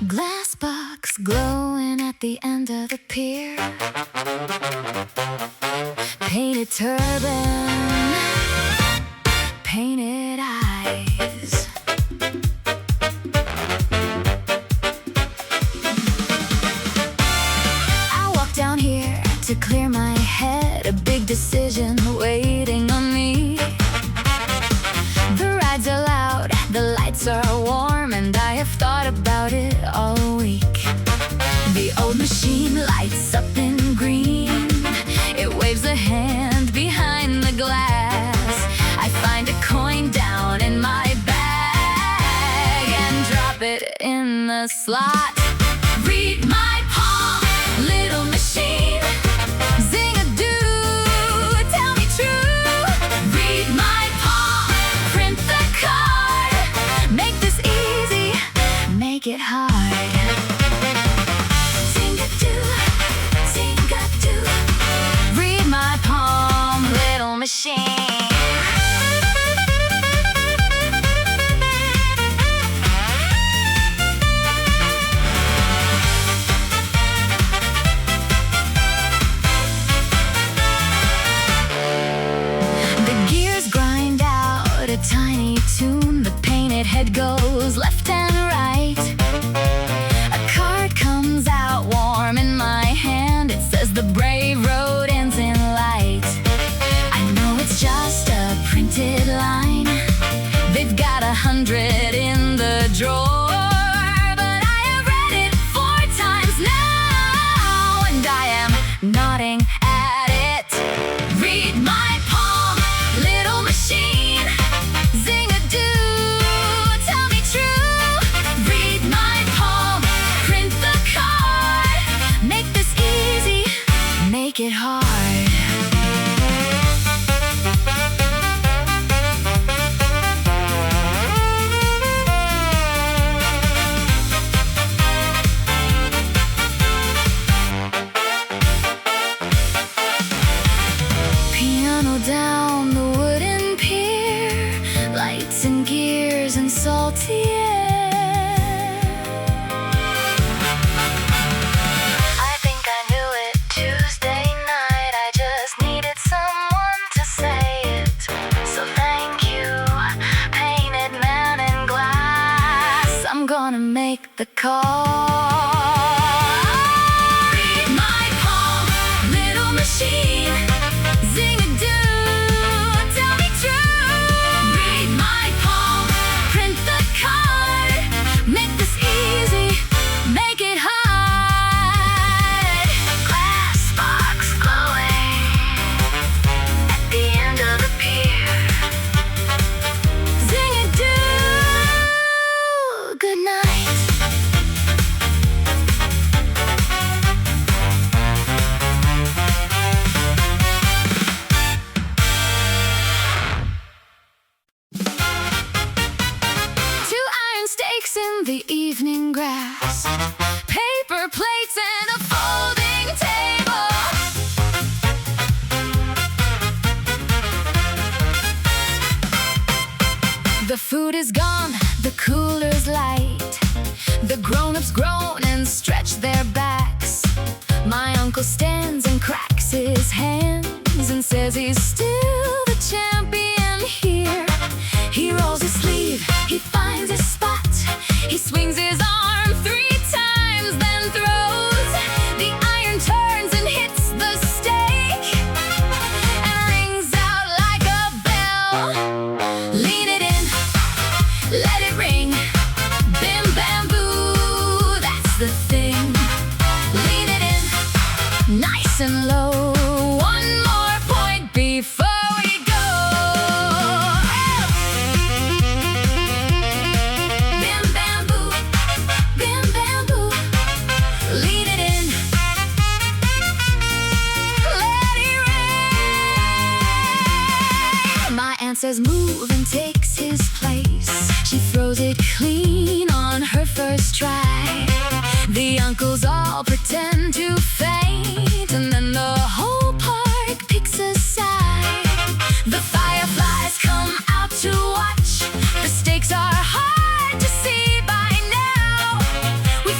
Glass box glowing at the end of the pier. Painted turban, painted eyes. I walk down here to clear my head, a big decision waiting on me. The rides are loud, the lights are warm, and I have thought about it all week. The old machine lights up in green. It waves a hand behind the glass. I find a coin down in my bag and drop it in the slot. Read my palm, little machine. Zing-a-doo, tell me true. Read my palm, print the card. Make this easy, make it hard. Zing-a-doo, zing-a-doo. Read my palm, little machine. A tiny tune, the painted head goes left and right. A card comes out warm in my hand. It says the brave road ends in light. I know it's just a printed line. They've got 100 in the drawer, but I have read it 4 times now, and I am nodding at it. Read my palm, little machine. Make it hard. Piano down the wooden pier, lights and gears and salty air. I'm gonna make the call. Read my palm, little machine. Zing-a-doo, tell me true. Read my palm, print the card. Make this easy, make it hard. Glass box glowing at the end of the pier. Good night. Two iron stakes in the evening grass, paper plates and a folding table. The food is gone, the cooler's light. The grown-ups groan and stretch their backs. My uncle stands and cracks his hands and says he's still the champion here. He rolls his sleeve, he finds his spot. He swings his arm 3 times, then throws. The iron turns and hits the stake and rings out like a bell. Lean it in, let it ring. Bim bam boo, that's the thing. Lean it in, nice and low. One more point before we go. Bim bam boo, bim bam boo. Lean it in, let it rain. My aunt says move and takes his place. She throws it clean on her first try. The uncles all pretend to faint, and then the whole park picks a side. The fireflies come out to watch. The stakes are hard to see by now. We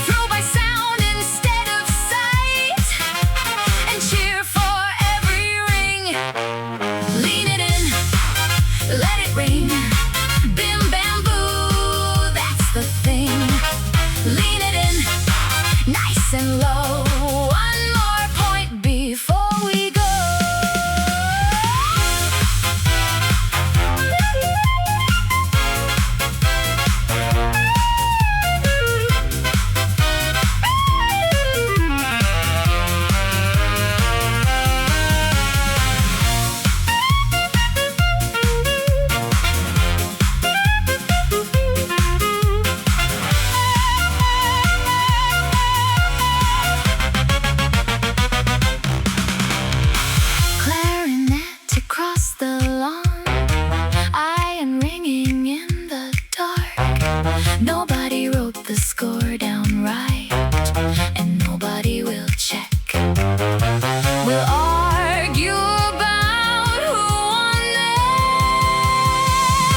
score down right, and nobody will check. We'll argue about who won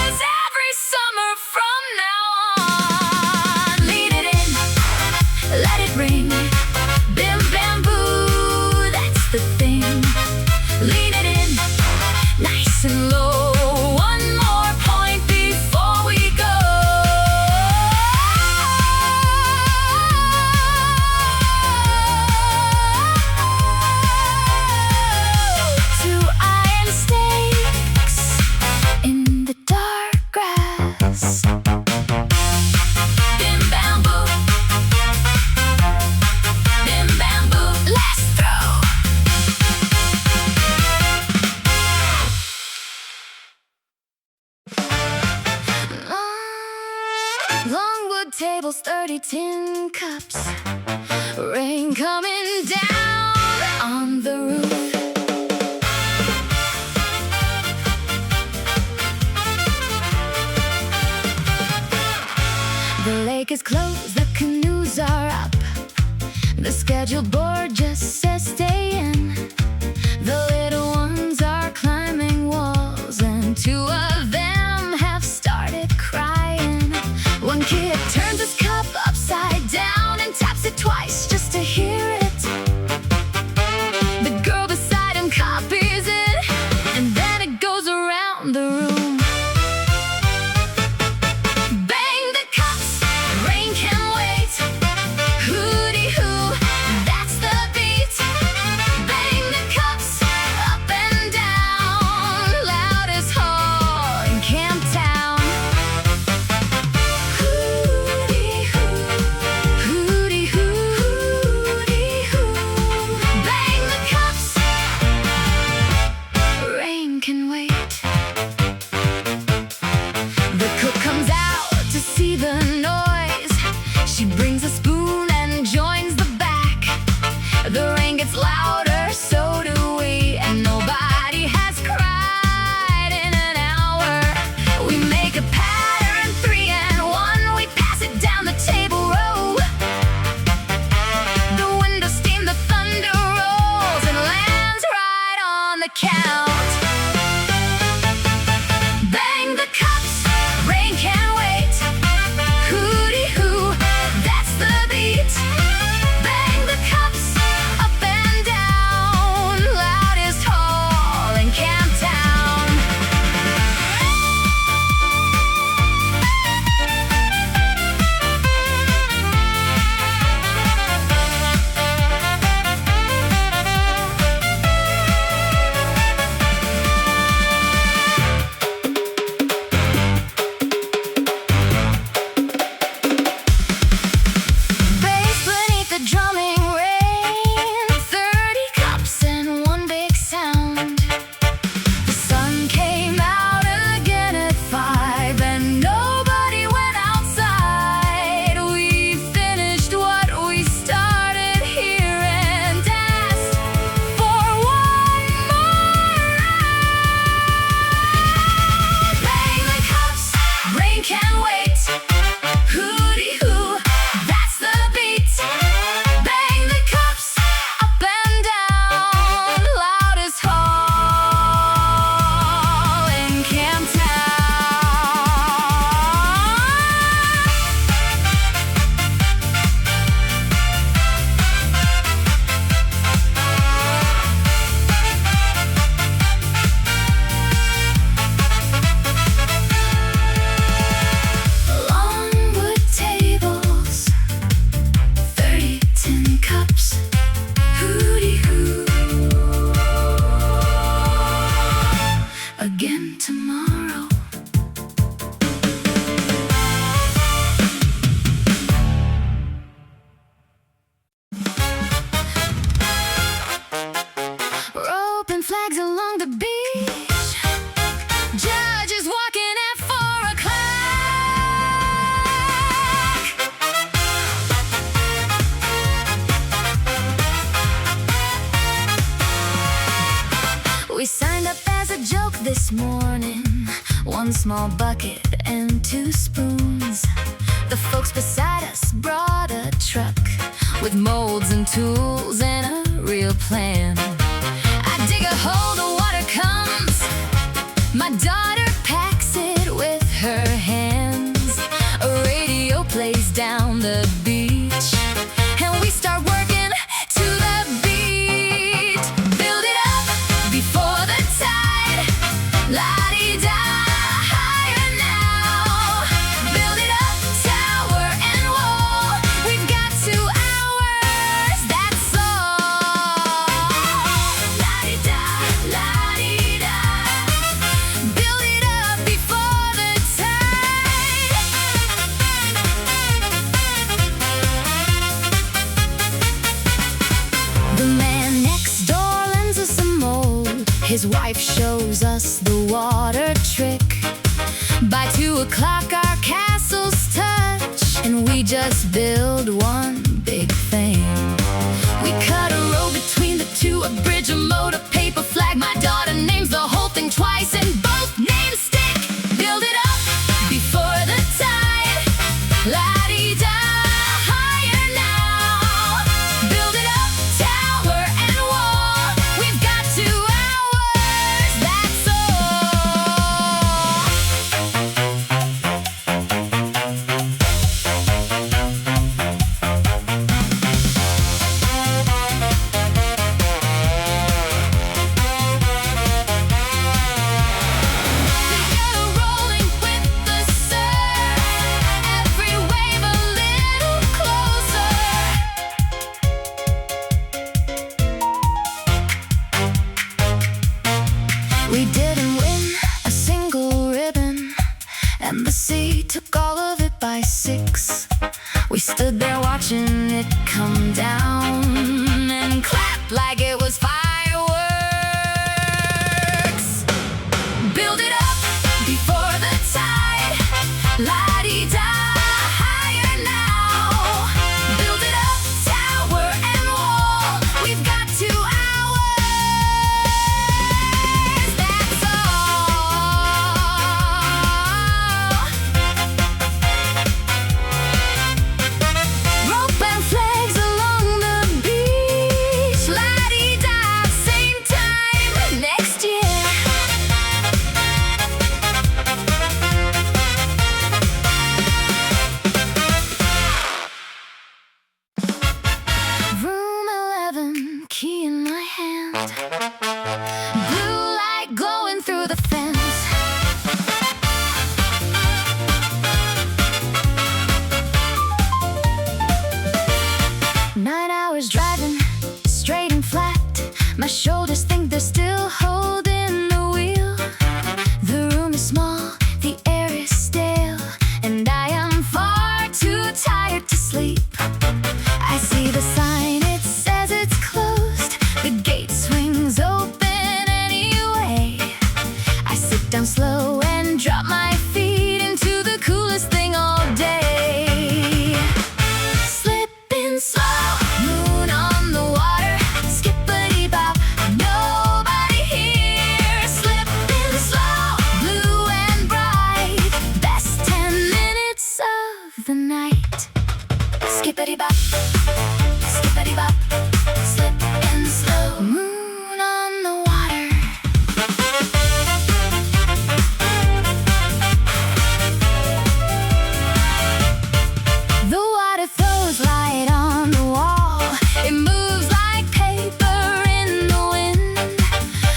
this every summer from now on. Lean it in, let it ring. Bim bam boo, that's the thing. Lean it in, nice and low. One more point before we go. Two iron stakes in the dark grass. Bim bam boo, bim bam boo, let's throw. Longwood tables, 30 tin cups. Rain coming down on the roof. The lake is closed, the canoes are up. The schedule board just says stay in. The little ones are climbing walls, and two of them have started crying. One kid turns his cup upside down and taps it twice just to hear it. The girl beside him copies it, and then it goes around the room. Bang the cups, rain can wait. Hooty hoo, that's the beat. Bang the cups, up and down, loudest hall in Camptown. Hooty hoo, hooty hoo, hooty hoo. Bang the cups, rain can wait. The cook comes out to see the noise. She brings a spoon and joins the back. The rain gets louder, so do we, and nobody has cried in an hour. We make a pattern, 3 and 1. We pass it down the table row. The window steam, the thunder rolls, and lands right on the count. Bang the cups, rain can wait. Hooty hoo, that's the beat. Bang the cups, up and down, loudest hall in Camptown. Bass beneath the drumming rain, 30 cups and one big sound. The sun came out again at 5, and nobody went outside. We finished what we started here and asked for one more round. Bang the cups, rain can wait. Hooty hoo, that's the beat. Bang the cups, up and down, loudest hall in Longwood tables, 30 tin cups. Hooty hoo, again tomorrow. Roping flags along the beach. Judges walking at 4 o'clock. We signed up as a joke this morning. 1 small bucket and 2 spoons. The folks beside us boss brought a truck with molds and tools and a real plan. I dig a hole, the water comes. My daughter packs it with her hands. A radio plays down the beach, and we start working to the beat. Build it up before the tide. La-di-da, higher now. Build it up, tower and wall. We've got 2 hours, that's all. La-di-da, la-di-da. Build it up before the tide. The man next door lends us a mold. His wife shows us the water trick. By 2 o'clock our castle's touch, and we just build one big thing. We cut a row between the two, a bridge, a moat, a paper flag. My daughter names the whole thing twice, and both names stick. Build it up before the tide. La-di-da, higher now. Build it up, tower and wall. We've got 2 hours, that's all. Together rolling with the surf, every wave a little closer. We didn't win a single ribbon, and the sea took all of it by 6. We stood there watching it come down and clapped like it was fireworks. Build it up before the tide. La-di-da, higher now. Build it up, tower and wall. We've got 2 hours, that's all. Rope and flags along the beach. La-di-da, same time next year. Room 11, key in my hand. Blue light glowing through the fence. Nine hours driving, straight and flat. My shoulders think they're still holding the wheel. The room is small, the air is stale, and I am far too tired to sleep. I see the sign, it says it's closed. The gate swings open anyway. I sit down slow and drop my feet into the coolest thing all day. Slipping slow, moon on the water, skippity-bop, nobody here. Slipping slow, blue and bright, best 10 minutes of the night. Skippity-bop, skippity-bop, slipping slow, moon on the water. The water throws light on the wall. It moves like paper in the wind.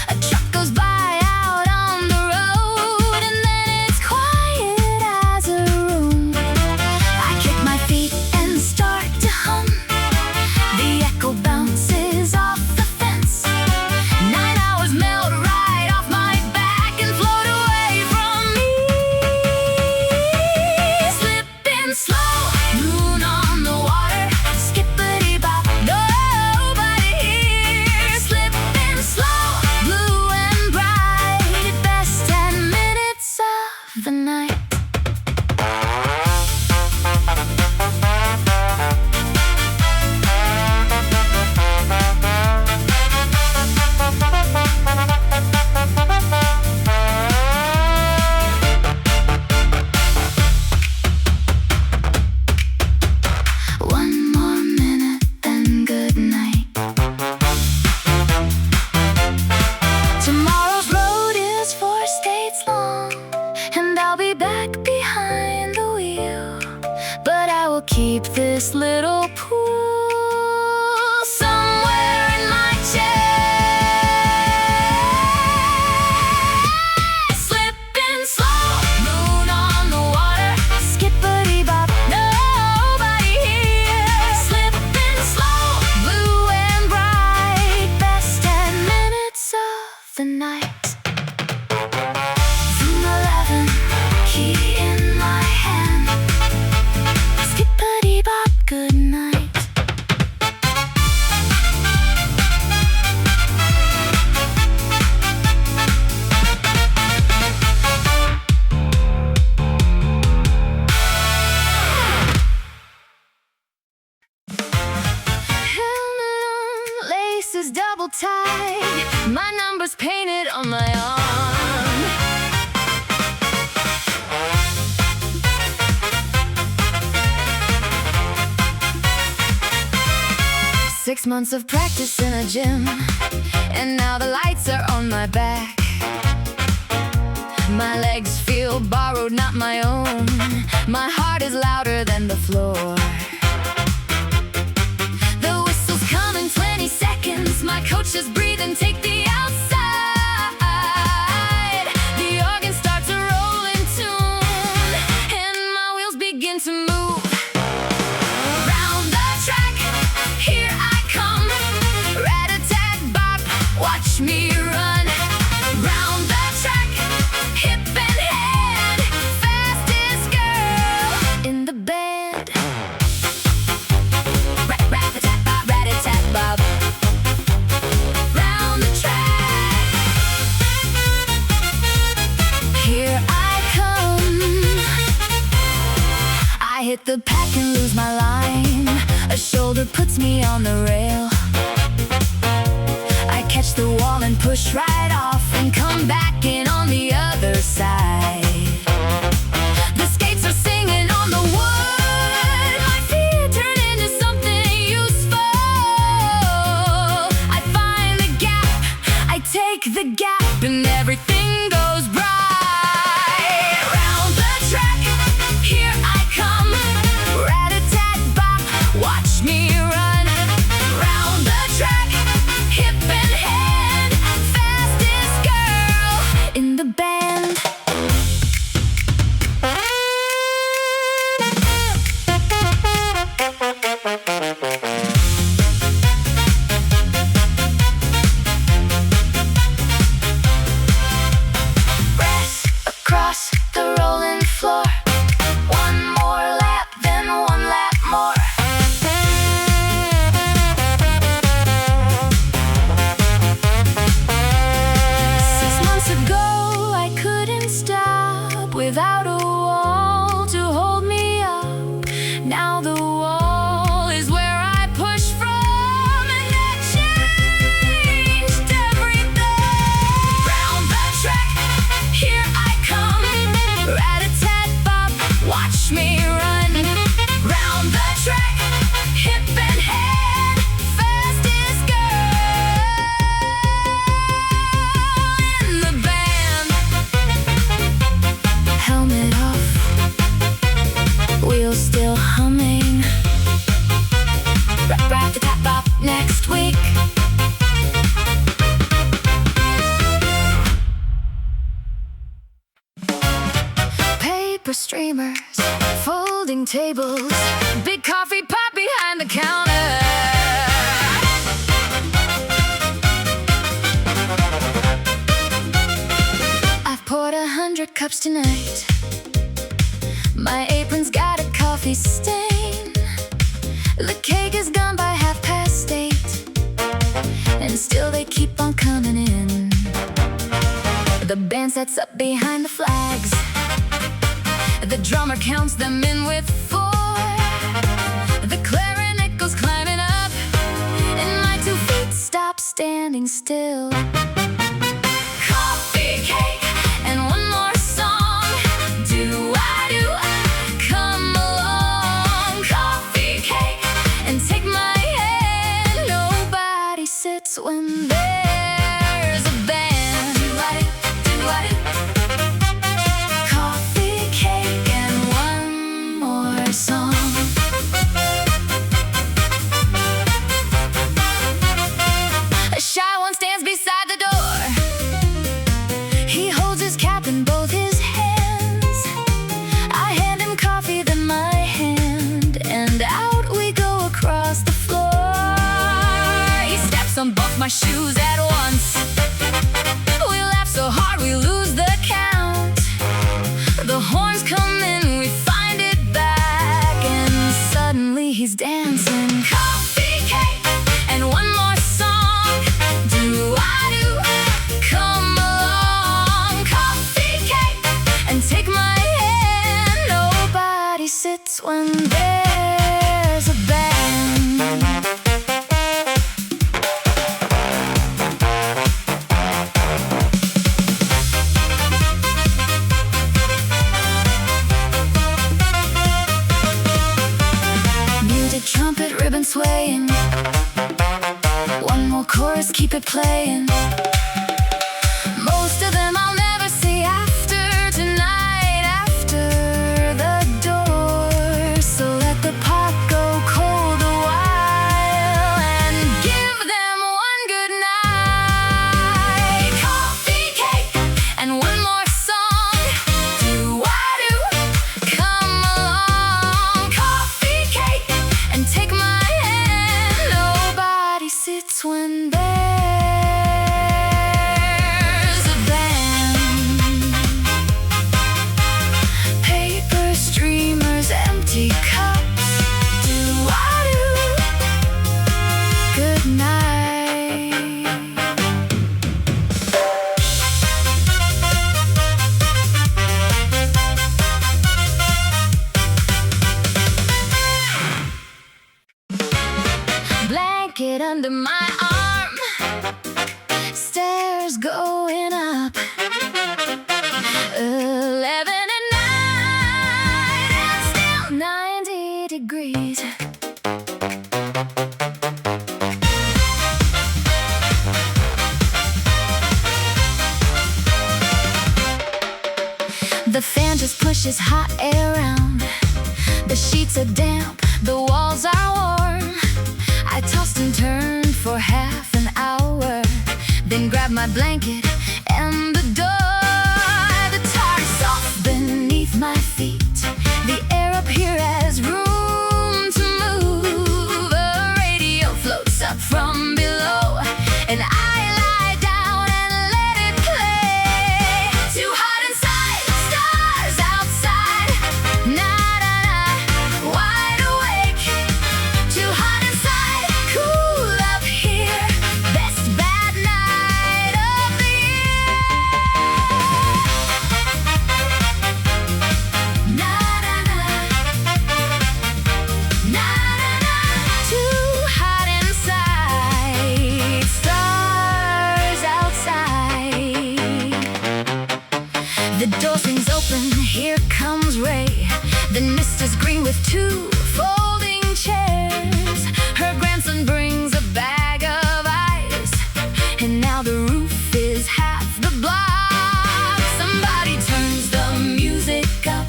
A truck goes by out on the road, and then it's quiet as a room. I kick my feet and start to hum. The echo keep this little pool somewhere in my chest. Slipping slow, moon on the water, skippity-bop, nobody here. Slipping slow, blue and bright, best 10 minutes of the night. Zoom 11, key in my hand, skippity-bop, good night. Lace is double tied, my number's painted on my arm. 6 months of practice in a gym, and now the lights are on my back. My legs feel borrowed, not my own. My heart is louder than the floor. The whistle's coming 20 seconds. My coach is breathing, take the outside. The organ starts a rolling tune, and my wheels begin to move. Round the track, here I come. Rat-a-tat-bop, watch me run. Round the track, hip and head, fastest girl in the band. Rat-a-tat-bop, rat-a-tat-bop, round the track. Here I come. I hit the pack and lose my line. A shoulder puts me on the rail. I catch the wall and push right off and come back in on the other side. The skates are singing on the wood. My feet turn into something useful. I find the gap, I take the gap, and everything goes bright. Round the track, here I come. Rat-a-tat-bop, watch me run. Round the track, hip and head, fastest girl in the band. Press across the rolling floor. One more lap, then one lap more. 6 months ago, I couldn't stop without a wall to hold me up. Now the wall is where I push from, and that changed everything. Round the track, here I come. Rat-a-tat-bop, watch me run. Round the track, hip and head, fastest girl in the band. Helmet off, wheels still humming. Rat-a-tat-bop next week. Paper streamers, folding tables, big coffee pot behind the counter. I've poured 100 cups tonight. My apron's got a coffee stain. The cake is gone by 8:30, and still they keep on coming in. The band sets up behind the flags. The drummer counts them in with 4. The clarinet goes climbing up, and my 2 feet stop standing still. Coffee cake and one more song. Do I do? Come along. Coffee cake and take my hand. Nobody sits when there's a band. Do I do? Do I do? Coffee cake and one more song. shoes at once. We laugh so hard we lose the count. The horns come in, we find it back, and suddenly he's dancing. Coffee cake and one more song. Do I do? Come along. Coffee cake and take my hand. Nobody sits when there's a band. Muted trumpet, ribbon swaying. One more chorus, keep it playing. Most of them I'll never see after tonight, after the door. So let the pot go cold a while and give them one good night. Coffee cake and one more song. Do I do? Come along. Coffee cake and take my hand. Nobody sits when there's a band. Paper streamers, empty cups. Do I do? Good night. Blanket under my arm. Stairs going up. 11 at night and still 90 degrees. The fan just pushes hot air around. The sheets are damp, the walls are warm. I tossed and turned for half an hour, then grabbed my blanket and the door. The tar is soft beneath my feet. The air up here has room to move. A radio floats up from below, and I lie down and let it play. Too hot inside, stars outside. Na-na-na, wide awake. Too hot inside, cool up here. Best bad night of the year. Na-na-na, na-na-na. Too hot inside, stars outside. The door swings open, here comes Ray. The mist is green with two folding chairs. Her grandson brings a bag of ice, and now the roof is half the block. Somebody turns the music up.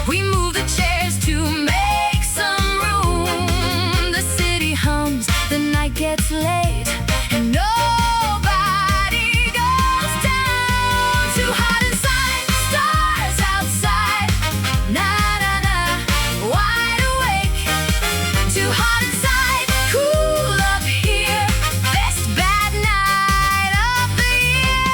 We move the chairs to make some room. The city hums, the night gets late, and nobody goes down. Too hot inside, stars outside. Na-na-na, wide awake. Too hot inside, cool up here. Best bad night of the year.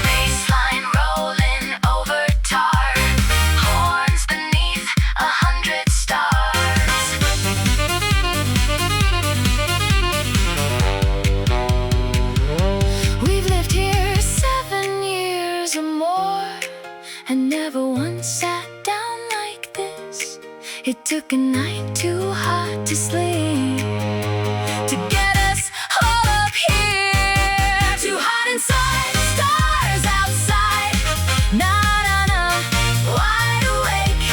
Baseline rolling over tar. Horns beneath 100 stars. We've lived here 7 years or more, and never once sat down like this. It took a night too hot to sleep to get us all up here. Too hot inside, stars outside. Na-na-na, wide awake.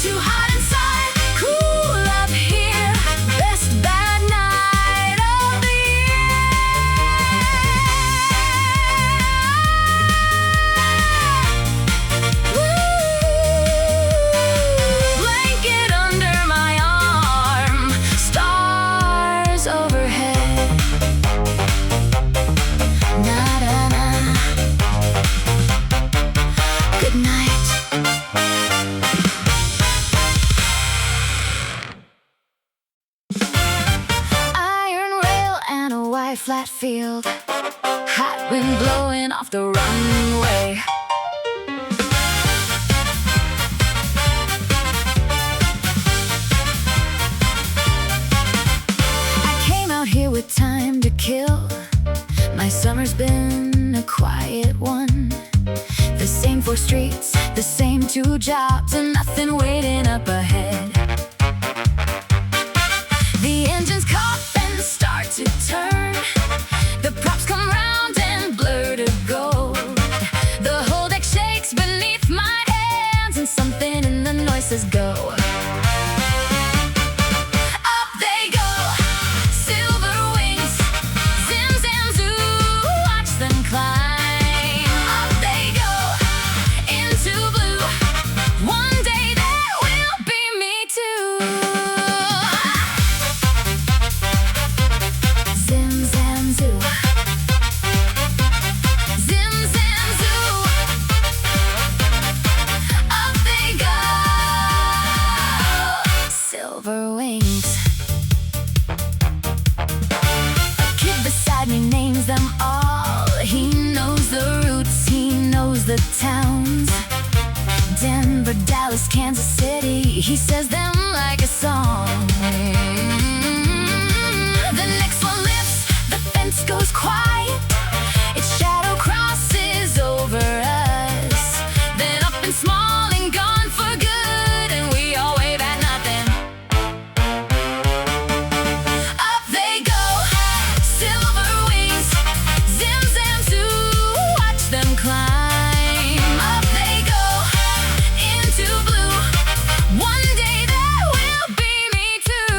Too hot inside, cool up here. Best bad night of the year. Woo! Blanket under my arm. Stars wide flat field, hot wind blowing off the runway. I came out here with time to kill. My summer's been a quiet one. The same 4 streets, the same 2 jobs, and nothing waiting up ahead. The engines cough and start to turn. The props come round and blur to gold. The whole deck shakes beneath my hands, and something in the noise says go. Up they go, silver wings, zim zam zoo, watch them climb. Up they go, into blue, one day that will be me too. Zim zam zoo, zim zam zoo, up they go, silver wings. A kid beside me names them all. He knows the routes, he knows the towns. Denver, Dallas, Kansas City, he says them like a song. The next one lifts, the fence goes quiet, its shadow crosses over us. Then up and small and gone for good, and we all wave at nothing. Up they go, silver wings, zim zam zoo, watch them climb. Up they go, into blue, one day that will be me too.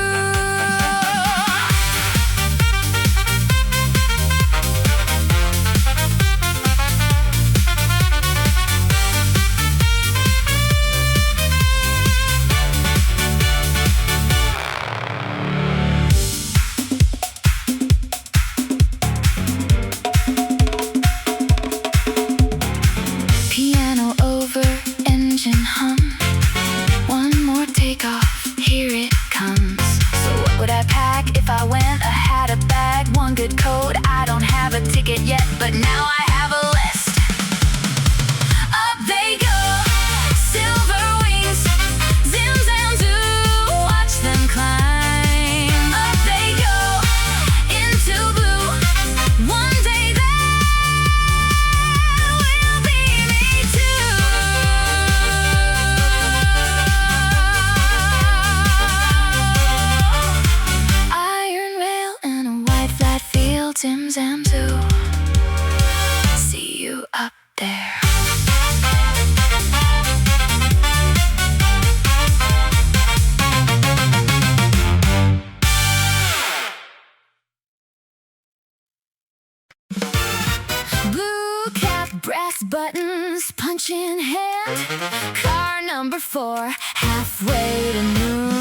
Piano over, engine hum. One more takeoff, here it comes. So what would I pack if I went? I had a bag, one good coat. I don't have a ticket yet, but now I have a list. Up they go, silver wings, zim zam zoo, watch them climb. Up they go, into blue, one day that will be me too. Iron rail and a wide flat field, zim zam zoo. See you up there. Blue cap, brass buttons, punch in hand. Car number 4, halfway to noon.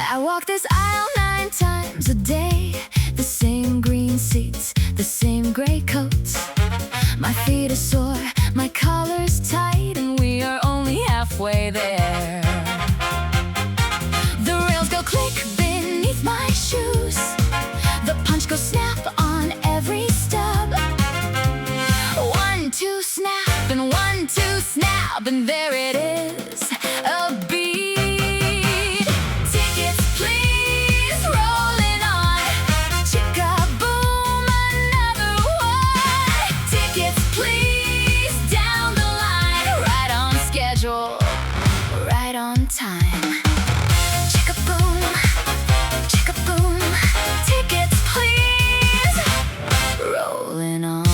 I walk this aisle 9 times a day. The same green seats, the same gray coats. My feet are sore, my collar's tight, and we are only halfway there. The rails go click beneath my shoes. The punch goes snap on every stub. 1, 2, snap, and 1, 2, snap, and there it is, a beat. Tickets, please, rolling on. Chicka-boom, another one. Tickets, please, down the line. Right on schedule, right on time. Chicka-boom, chicka-boom. Tickets, please, rolling on.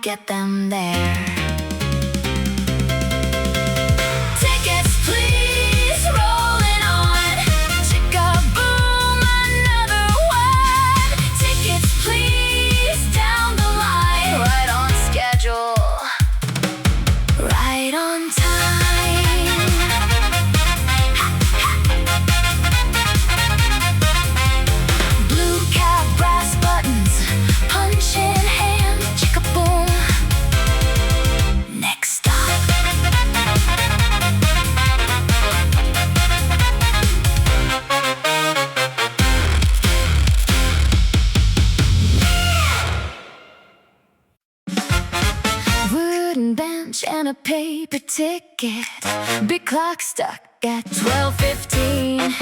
get them there. Tickets, please, rolling on. Chick-a-boom, another one. Tickets, please, down the line. Right on schedule, right on time. Blue cap, brass buttons, punch in hand. Chick-a-boom, next stop. Wooden bench and a paper ticket. Big clock stuck at 12:15.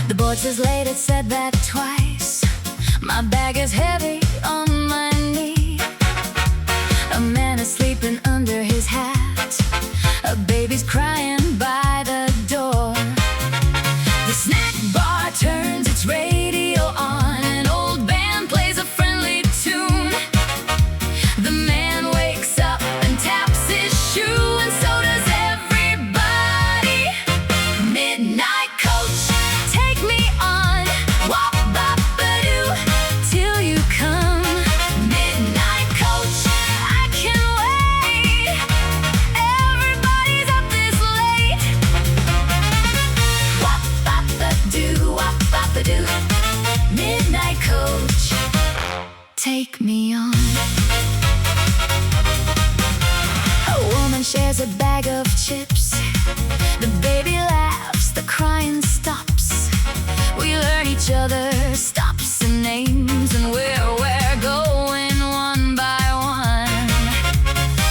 The board says late, it said that twice. My bag is heavy on my knee. A man is sleeping under his hat. A baby's crying by the door. The snack bar turns its radio on. An old band plays a friendly tune. The man wakes up and taps his shoe, and so does everybody. Midnight coach, take me on. Wop bop ba-doo, till you come. Midnight coach, I can't wait. Everybody's up this late. Wop bop ba-doo, wop bop ba-doo. Midnight coach, take me on. A woman shares a bag of chips. The baby laughs, the crying stops. We learn each other's stops and names, and where we're going one by one.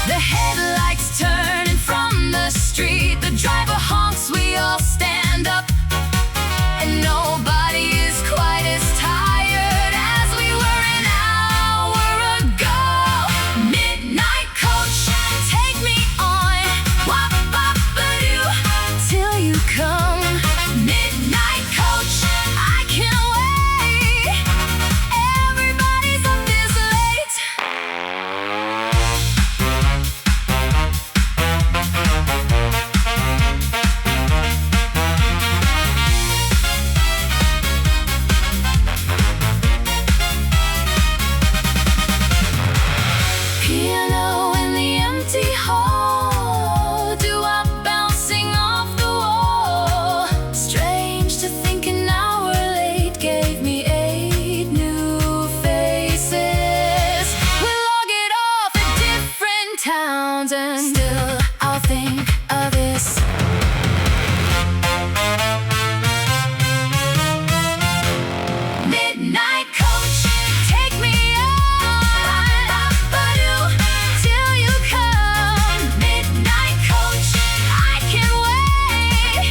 The headlights turning from the street. The driver honks, we all stand up. And nobody is quite as tired as we were an hour ago. Midnight coach, take me on. Wop bop ba-doo, till you come. Midnight coach, I can't wait. Everybody's up this late. Piano in the empty hall, doo-wop bouncing off the wall. Strange to think an hour late gave me 8 new faces. We'll all get off at different towns, and still I'll think of this. Midnight coach, take me on. Bop ba-doo, till you come. Midnight coach, I can't wait.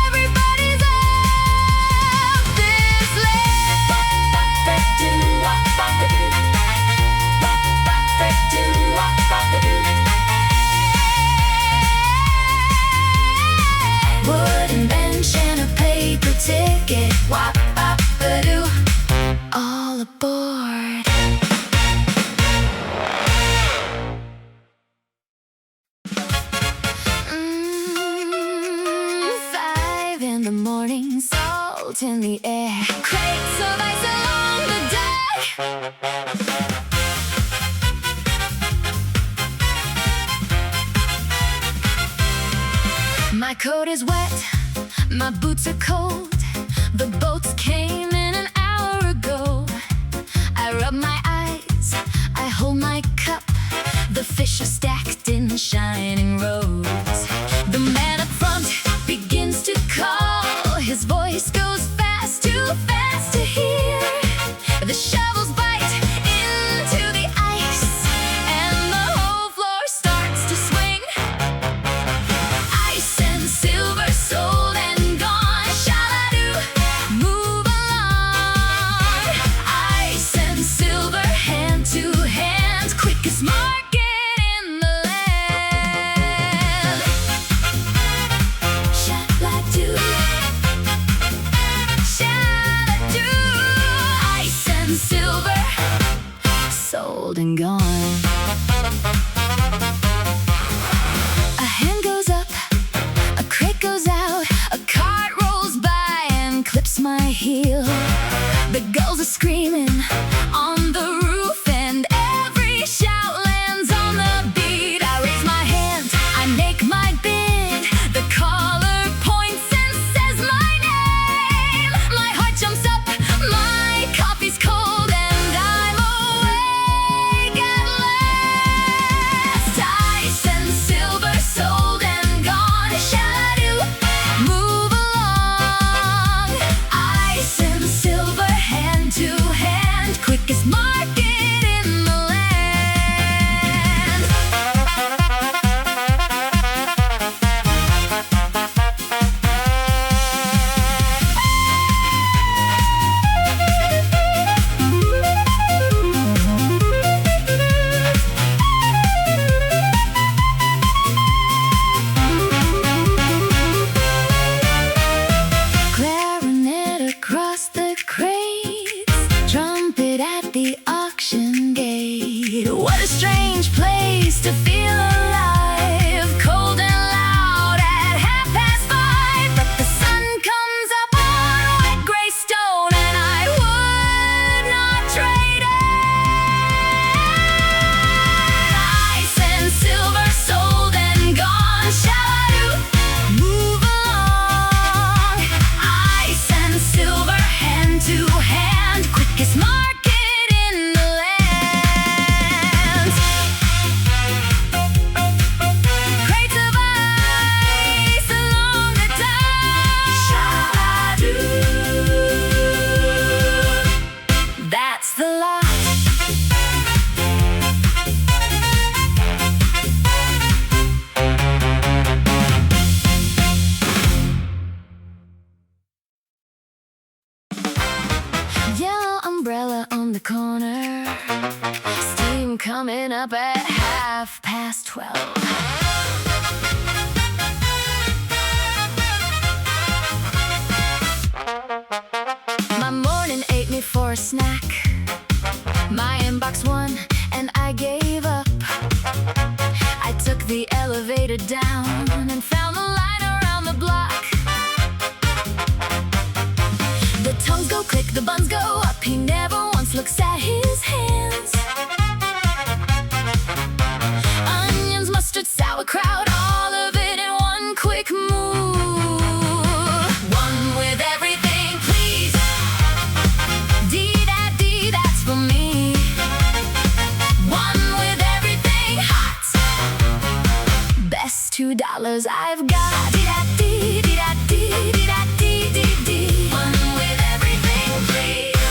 Everybody's up this late. Wop ba-doo, wop ba-doo. Wop ba-doo, wop ba-doo. Wooden bench and a paper ticket. Wop bop ba-doo, all aboard. Five in the morning, salt in the air. Crates of ice along the deck. My coat is wet, my boots are cold. The boats came in an hour ago. I rub my eyes, I hold my cup. The fish are stacked in shining rows. The man up front begins to call. His voice goes fast, too fast to hear. The shovels bite into the ice, and the whole floor starts to swing. Ice and silver, sold and gone. Sha-la-doo, move along. Ice and silver, hand to hand, quickest market in the land. screaming on the roof, and every shout lands on the beat. I raise my hand, I make my bid. The caller points and says my name. My heart jumps up, my coffee's cold, and I'm awake at last. Ice and silver sold and gone. Shadow, move along. Ice and silver, hand to hand, quickest market in the land. Clarinet across the crates, trumpet at the auction gate. What a strange place to feel alive, cold and loud at 5:30. But the sun comes up on wet gray stone, and I would not trade it. Ice and silver sold and gone. Shadow, move along. Ice and silver, hand to hand, quickest market in the land. Crates of ice along the dock. Shadow, that's the lot. Yellow umbrella on the corner, steam coming up at 12:30. My morning ate me for a snack. My inbox won and I gave up. I took the elevator down and found the line around the block. The tongues go click, the buns go up. He never once looks at his hands. Onions, mustard, sauerkraut, all of it in one quick move. One with everything, please. Dee-da-dee, that's for me. One with everything hot. Best $2 I've got. Dee-da-dee, dee-da-dee, dee-da-dee, dee-dee. One with everything, please.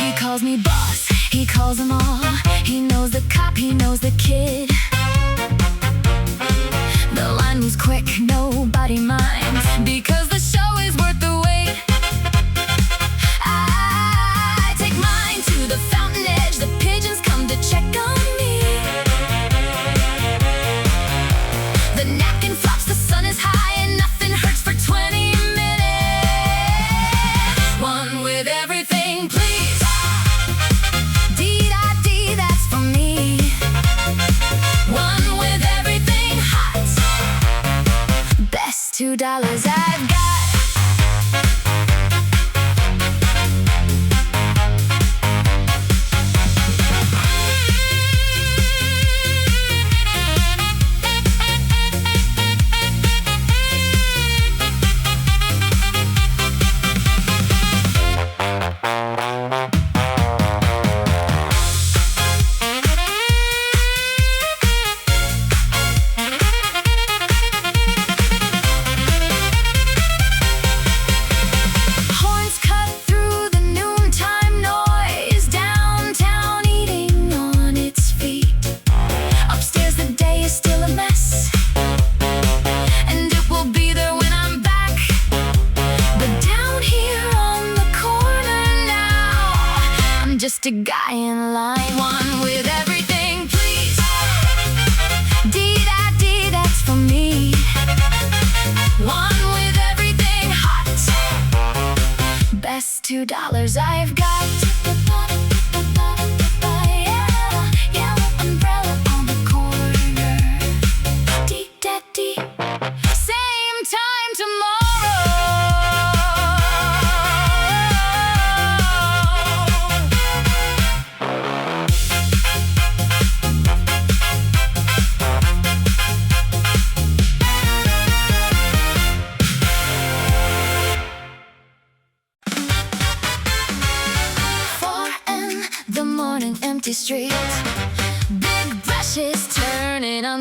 He calls me boss, he calls them all. He knows the cop, he knows the kid. The line moves quick, nobody minds, because the show is worth the wait. I take mine to the fountain edge, the pigeons come to check on me. The napkin flops, the sun is high, and nothing hurts for 20 minutes. One with everything, please. Dee-da-dee, that's for me. One with everything hot. Best $2 I've got. just a guy in line. One with everything, please. Dee-da-dee, that's for me. One with everything hot. Best $2 I've got.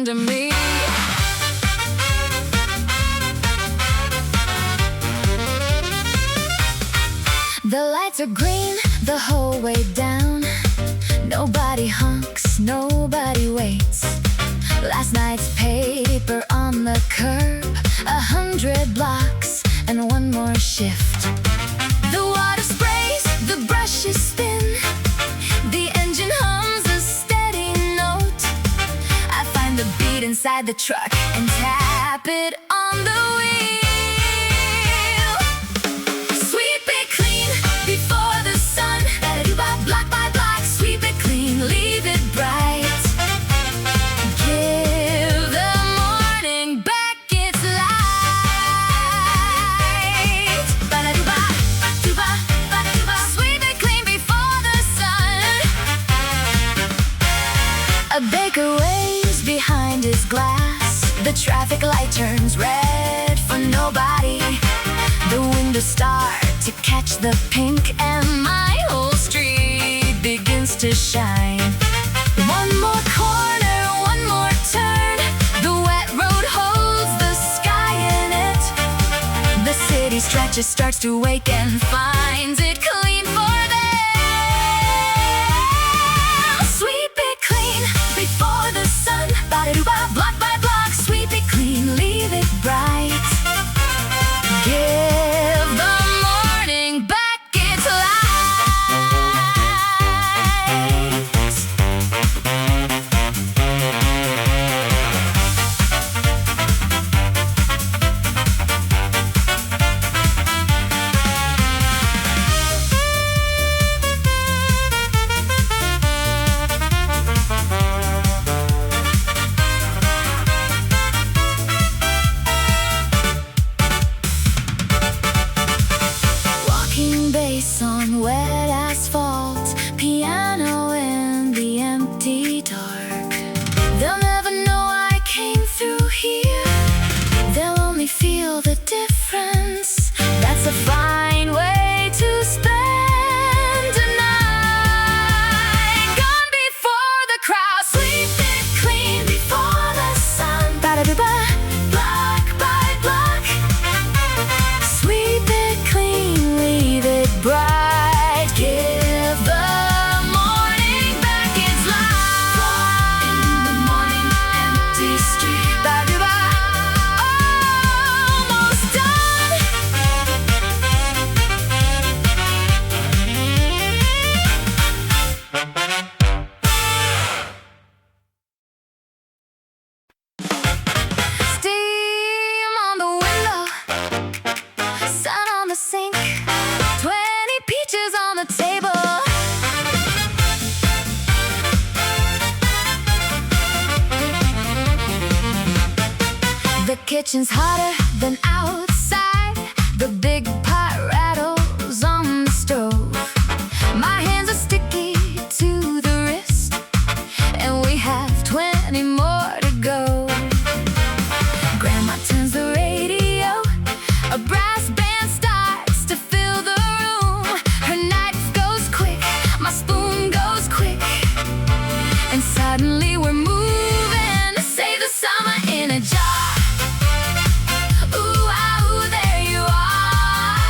under me. The lights are green the whole way down. Nobody honks, nobody waits. Last night's paper on the curb, 100 blocks and one more shift. The water sprays, the brushes spin, the engine hums a steady note. I find the beat inside the truck and tap it on the wheel. Sweep it clean before the sun. Block by block, sweep it clean, leave it bright. Give the morning back its light. Ba-da-doo-ba, doo-ba, ba-da-doo-ba. Sweep it clean before the sun. A baker waves behind his glass. The traffic light turns red for nobody. The windows start to catch the pink, and my whole street begins to shine. One more corner, one more turn. The wet road holds the sky in it. The city stretches, starts to wake, and finds it clean for them. Sweep it clean before the sun. Ba-da-doo-ba, block by block, sweep it clean, leave it bright. Give the morning back its light. Bass on wet asphalt, piano in the empty dark. They'll never know I came through here. They'll only feel the difference. That's a fine way to spend a night. Gone before the crowd, sweep it clean before the sun. Ba-da-ba-ba, block by block, sweep it clean, leave it bright. Give the morning back its light. In the morning, empty street. Ba-da-ba, almost done. Steam on the window, sun on the sink, 20 peaches on the table. The kitchen's hotter than outside. The big pot rattles on the stove. My hands are sticky to the wrist, and we have 20 more to go. Grandma turns the radio, a brass band starts to fill the room. Her knife goes quick, my spoon goes quick, and suddenly we're moving to save the summer in a jar. Ooh, ah, ooh, there you are.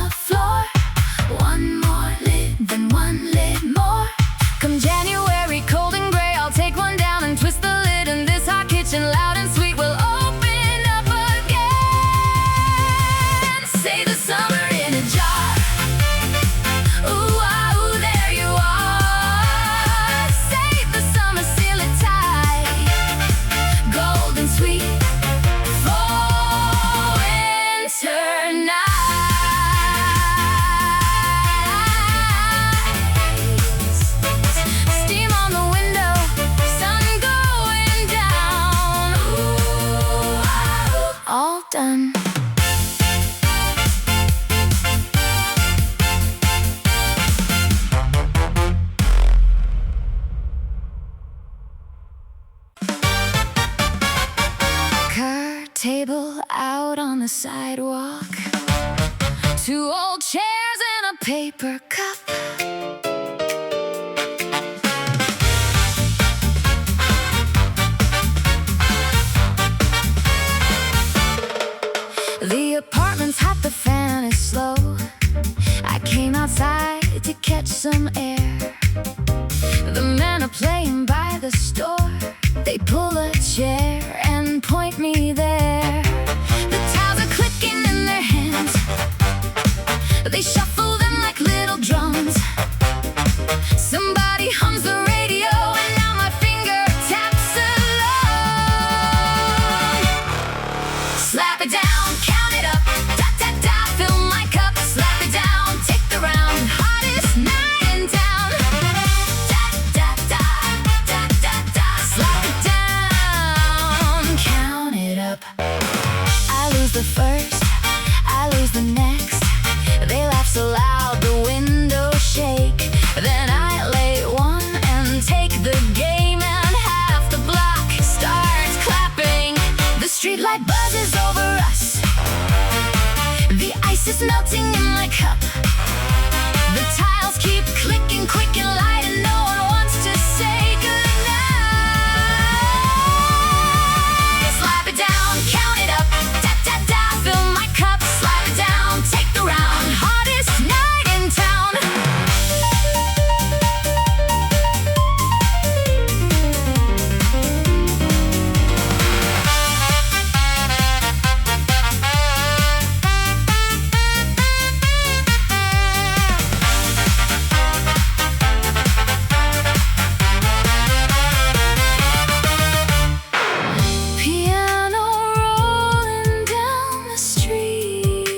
the floor. One more lid, then one lid more. Come January, cold and gray, I'll take one down and twist the lid, and this hot kitchen, loud and sweet, will open up again. Say the summer in a jar. Ooh, ah, ooh, there you are. Save the summer, seal it tight. Golden sweet for winter nights. Steam on the window, sun going down. Ooh, ah, ooh, all done. Table out on the sidewalk, two old chairs and a paper cup. The apartment's hot, the fan is slow. I came outside to catch some air. The men are playing by the store. They pull a chair and point me there. The tiles are clicking in their hands. They shuffle them like little drums. Somebody hums the radio, and now my finger taps along. Slap it down, count it up, da da da, fill my cup. Slap it down, take the round, hottest night in town. Da da da, da da da, slap it down, count it up. I lose the first, I lose the next. They laugh so loud, the windows shake. Then I lay one and take the game, and half the block starts clapping. The streetlight buzzes over us. The ice is melting in my cup. The tiles keep clicking quick and light, and no one wants to say goodnight. Slap it down, count it up, da da da, fill my cup. Slap it down, take the round, hottest night in town. Piano rolling down the street.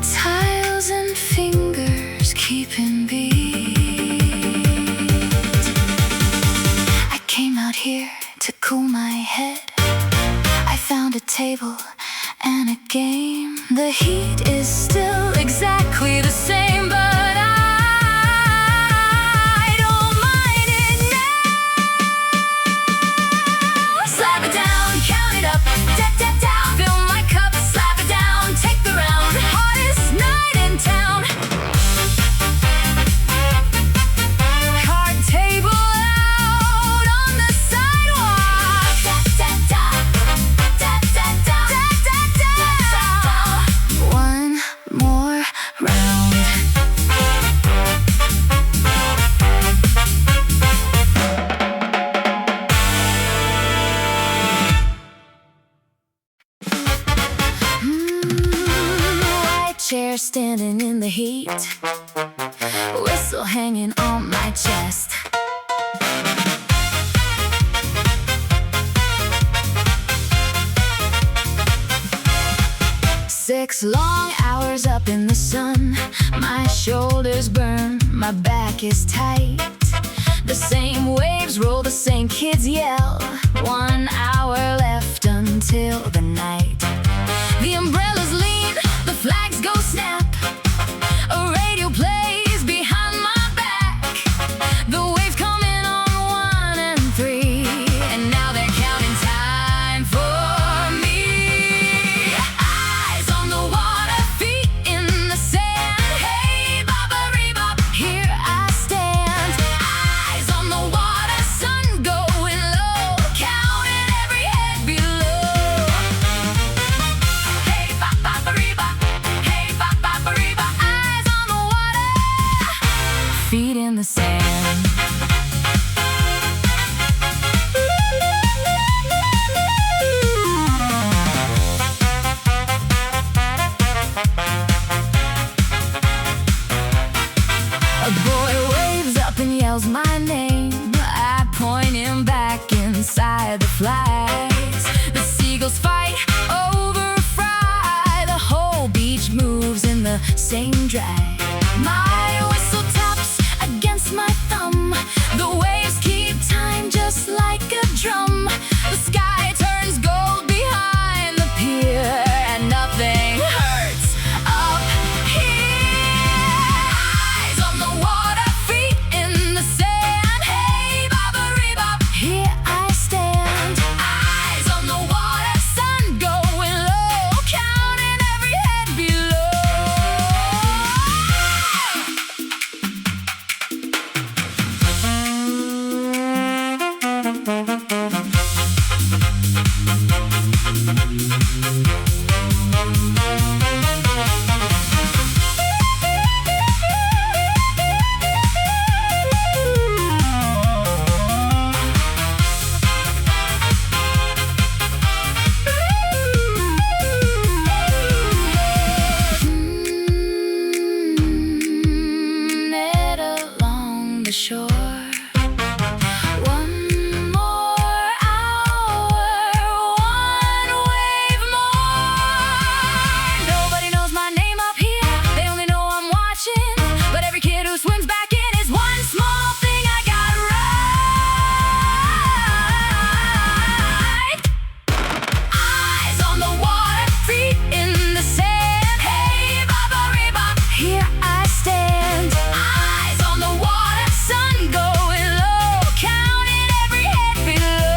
Tiles and fingers keeping beat. I came out here to cool my head. I found a table and a game. The heat is still exactly the same, but I don't mind it now. Slap it down, count it up, da da da, fill my cup. Slap it down, take the round, hottest night in town. Card table out on the sidewalk. Da da da, da da da, da da da. One more round. White chair standing in the heat, whistle hanging on my chest. Six long hours up in the sun. My shoulders burn, my back is tight. The same waves roll, the same kids yell. 1 hour left until the night. The umbrellas lean, the flags go snap. A radio plays behind my back. The waves come in on 1 and 3, and now they're counting time for me. Eyes on the water, feet in the sand. Hey, bop-a-ree-bop, here I stand. Eyes on the water, sun going low, counting every head below. Hey, flies. The seagulls fight over a fry. The whole beach moves in the same drag. My whistle taps against my thumb. The waves keep time just like a drum. The sky turns gold behind the pier, and nothing hurts up here. Eyes on the water, feet in the sand. Hey, bop-a-ree-bop, here I stand. Eyes on the water, sun going low, counting every head below. Net along the shore. One more hour, one wave more. Nobody knows my name up here. They only know I'm watching. But every kid who swims back in is one small thing I got right. Eyes on the water, feet in the sand. Hey, bop-a-ree-bop, here I stand. Eyes on the water, sun going low, counting every head below.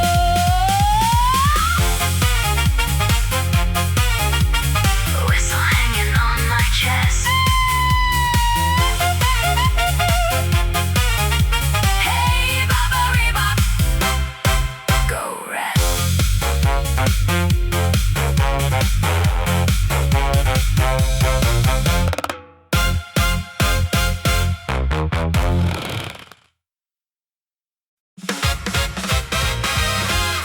Whistle hanging on my chest. Hey, bop-a-ree-bop, go rest.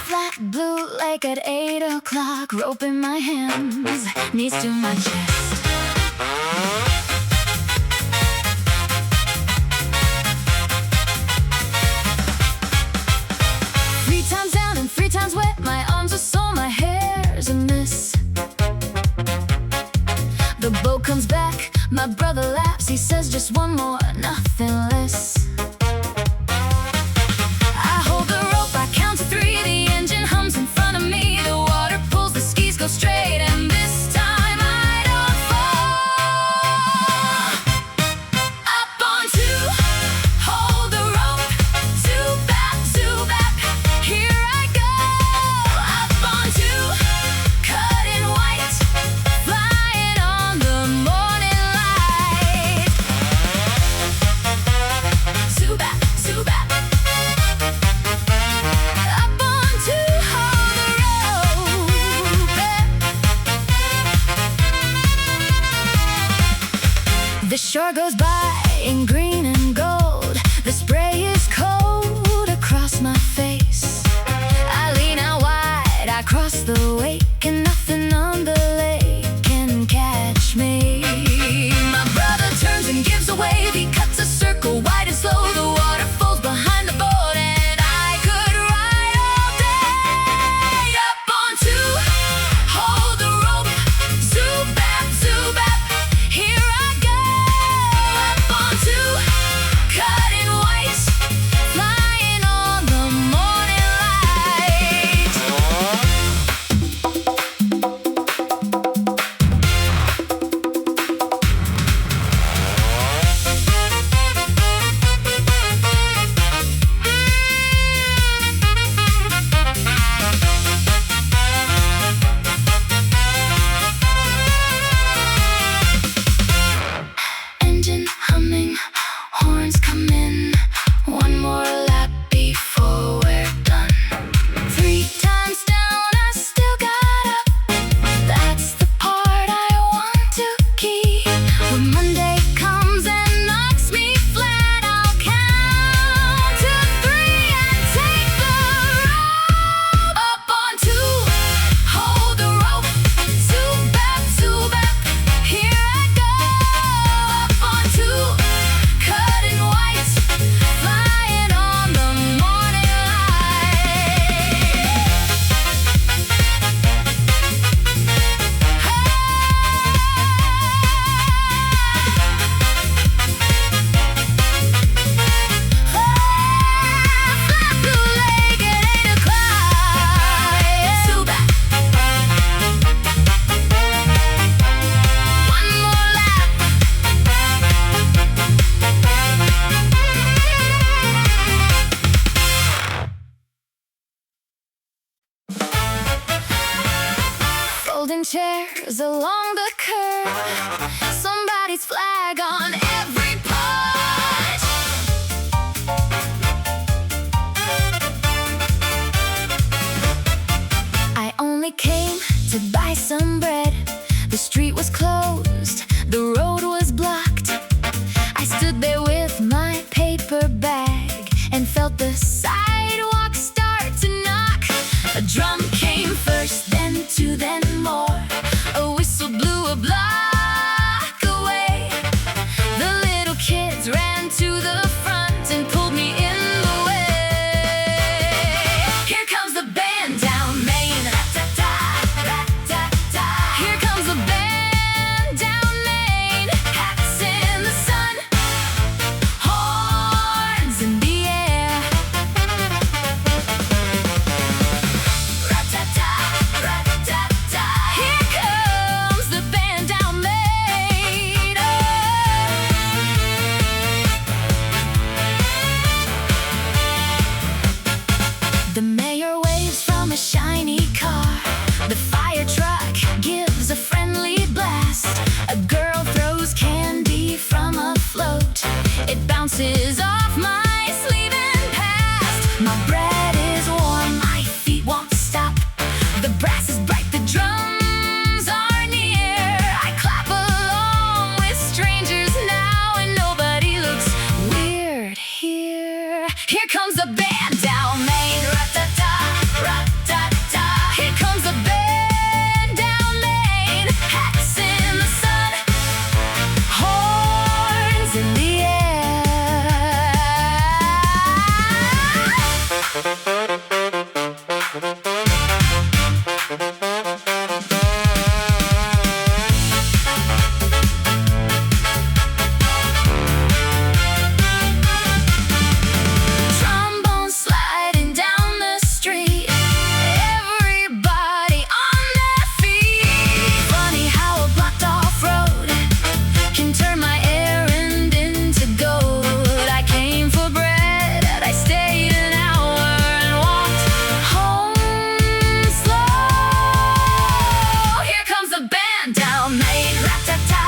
Flat blue lake at 8 o'clock, rope in my hands, knees to my chest. Three times down and three times wet, my arms are sore, my hair's a mess. The boat comes back, my brother laughs, he says just one more, nothing less. I hold the rope, I count to three, the engine hums in front of me. The water pulls, the skis go straight, and this time I don't fall. Up on two, hold the rope, zoop back, here I go. Up on two, cut in white, flying on the morning light. Zoop back, up on two, hold the rope. The shore goes by in green and gold. The spray is cold across my face. I lean out wide, I cross the wake, and nothing on the lake can catch me. My brother turns and gives a wave. He cuts a circle wide and slow. The water falls behind the boat, and I could ride all day. Up on two, hold the rope, zoop back, here I go. Up on two, chairs along the curb, somebody's flag on every porch. I only came to buy some bread. The street was closed, the road was blocked. I stood there with my paper bag and felt the sidewalk start to knock. A drum came first, then two, then more. A whistle blew a block away. The little kids ran to the front and pulled me in the way. Here comes the band down Main. Rat-ta-ta, rat-ta-ta. Here comes the band down Main. Hats in the sun, horns in the air. Rat-ta-ta, rat-ta-ta. Here comes the band down Main. The mayor waves from a shiny car. The fire truck gives a friendly blast. A girl throws candy from a float. It bounces off my sleeve and past. My bread is warm, my feet won't stop. The brass is bright, the drums are near. I clap along with strangers now, and nobody looks weird here. Here comes the band down Main. Rat-ta-ta, rat-ta-ta. Here comes the band down Main. Hats in the sun, horns in the trombone sliding down the street. Everybody on their feet. Funny how a blocked off road can turn my errand into gold. I came for bread, I stayed an hour and walked home slow. Here comes the band down Main. Rat-ta-ta,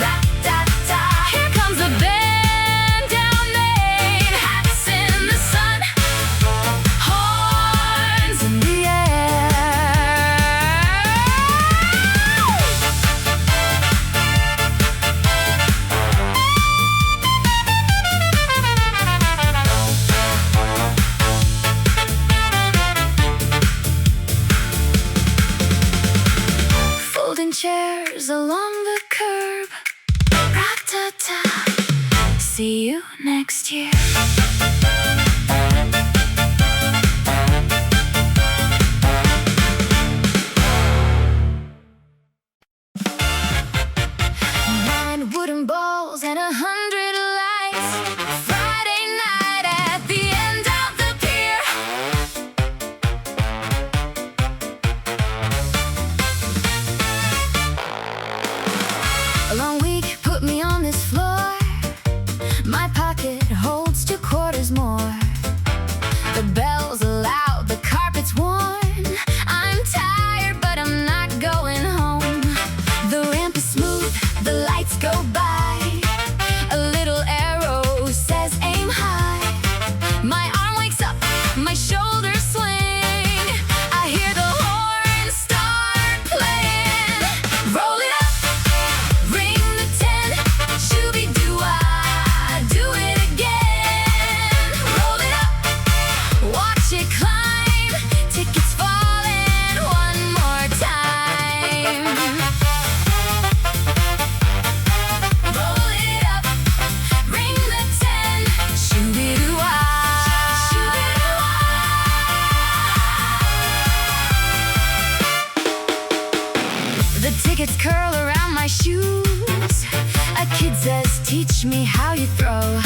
rat-ta-ta. Here comes the band down Main. Hats in the sun, horns in the folding chairs along the curb. Rat-ta-ta. See you next year. Nine wooden balls and 100 lights. Friday night at the end of the pier. A long week put me on this floor. My pocket holds 2 quarters more. The bells are loud, the carpet's worn. I'm tired, but I'm not going home. The ramp is smooth, the lights go by. A little arrow says aim high. My arm wakes up, my shoulders swing. I hear the horns start playing. Roll it up, ring the 10. Shooby-doo-wah, do it again. Roll it up, watch it climb. Tickets falling one more time. Roll it up, ring the 10. Shooby-doo-wah, shooby-doo-wah. The tickets curl around my shoes. A kid says, teach me how you throw.